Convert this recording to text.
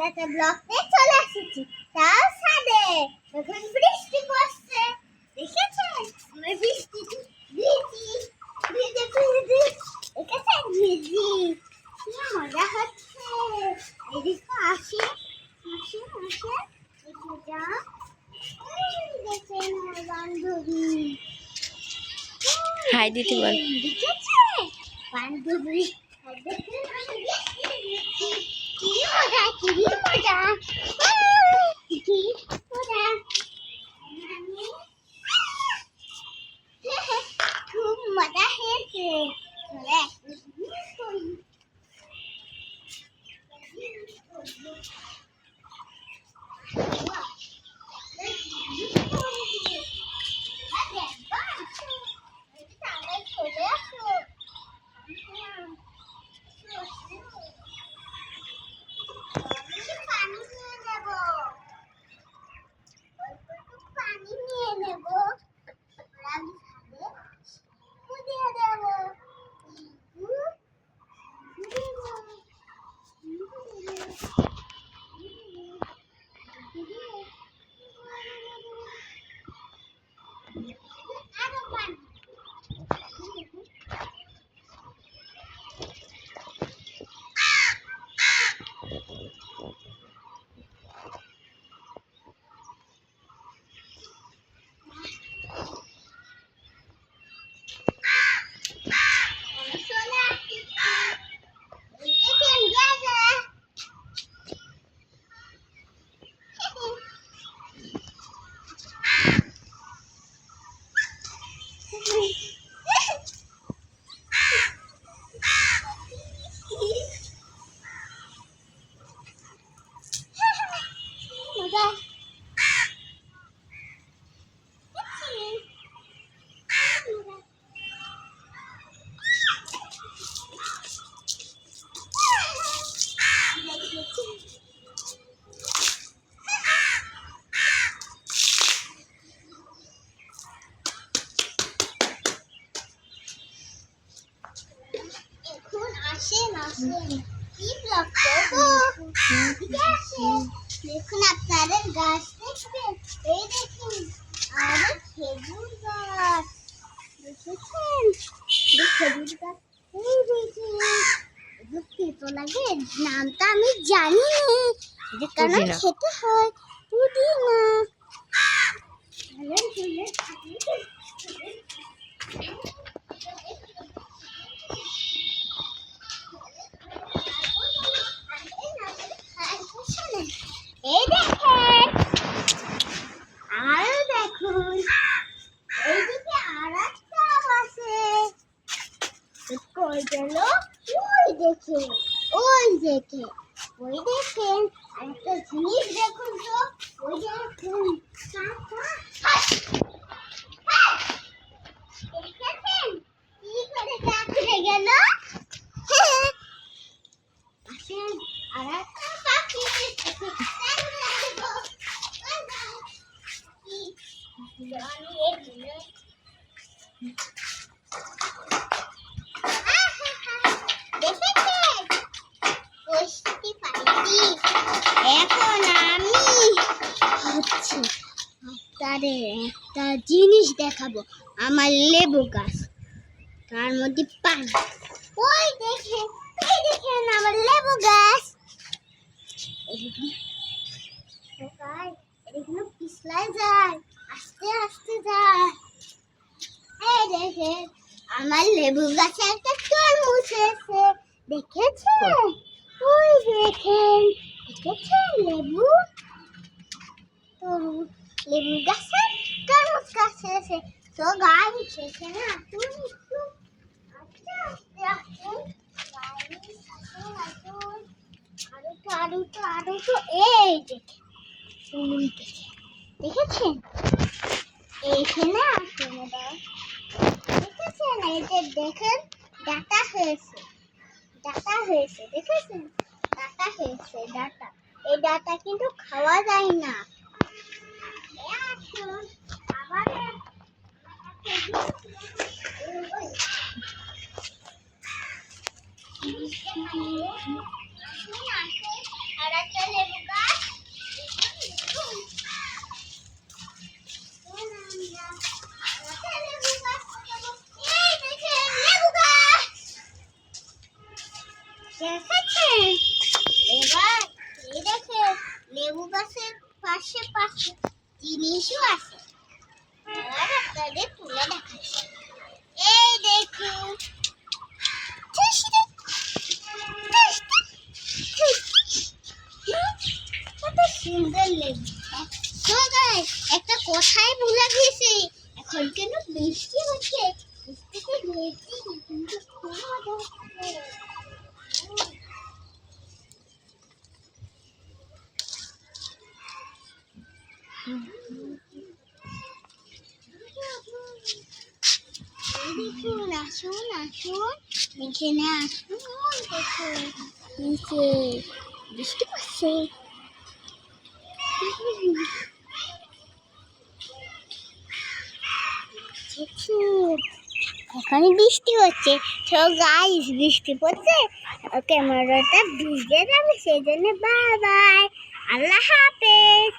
একটা ব্লকে চলে এসেছি, তাও ছাদে। এখন বৃষ্টি পড়ছে, দেখেছেন? আমরা বৃষ্টি ভিজি ভিজে ভিজে, দেখেছেন? ভিজি, কি মজা হচ্ছে। এদিকে আসে আসে আসে, দেখে যা। দেখেন আমার বান্ধবী, হাই দিতে বল। দেখেছে বান্ধবী? দেখেন আমি বৃষ্টি, কি মজা কি মজা, কি মজা। খুব মজা হয়েছে। পানি নিয়ে নেব, আমি খাবে দিয়ে দেবো। আরো পানি। চলে আসছি, দেখেন জায়গা। মজা। এখন আসেন আসেন, কি ব্লগ করবো? এদিকে আসেন, দেখুন আপনাদের গাছ দেখবেন, এই দেখুন আরে খেজুর গাছ, দেখেছেন? খেজুর গাছ, এই দেখুন। এগুলো খেতে লাগে, নামটা আমি জানি যে কারণ খেতে হয় পুদিনা। এই দেখেন, আরো দেখুন, এইদিকে আর একটা আছে। কই গেল? ওই দেখেন, ওই দেখেন, ওই দেখেন, আরেকটা জিনিস দেখুন তো, ওই দেখুন। দেখেছেন কি করে কাকুরে গেল? আসেন, আর একটা পাখি দেখেছি, এখন আমি হচ্ছে আপনাদের একটা জিনিস দেখাবো, আমার লেবু গাছ, তার মধ্যে পানি। ওই দেখেন, এই দেখেন আমার লেবু গাছ। এগুলো পিছলাই যায়, আস্তে আস্তে যায়। এই দেখেন আমার লেবু গাছে একটা তরমুজ হয়েছে, দেখেছেন? ওই দেখেন, দেখেছেন লেবু, তরমুজ, লেবু গাছে তরমুজ গাছ হয়েছে। তো গাছ এখানে আসুন একটু, আস্তে আস্তে আসুন, আসুন আসুন, আরো তো আরো তো আরো তো, এই দেখেন, ওই দেখেন, দেখেছেন? এইখানে আসুন এবার, দেখেছেন? এই যে দেখেন ডাটা হয়েছে, ডাটা হয়েছে, দেখেছেন? ডাটা হয়েছে, ডাটা। এই ডাটা কিন্তু খাওয়া যায় না। আসুন আবার আর একটা লেবু গাছ। এই দেখেন লেবু গাছ দেখেছেন। এবার এই দেখেন লেবু গাছের পাশে পাশে জিনিসও আছে। এবার আপনাদের তুলে দেখাচ্ছি। এই দেখুন কত সুন্দর লেবু। তো গাইস একটা কথাই ভুলে গেছি, এখন কেন বৃষ্টি হচ্ছে, বৃষ্টিতে ভিজছি কিন্তু খুব মজা হচ্ছে। দেখুন আসুন আসুন এখানে আসুন। দেখুন নিচে বৃষ্টি পড়ছে। এখন বৃষ্টি হচ্ছে। তো গাইস বৃষ্টি পড়ছে, ক্যামেরাটা ভিজে যাবে, সেই জন্য বাই বাই, আল্লাহ হাফেজ।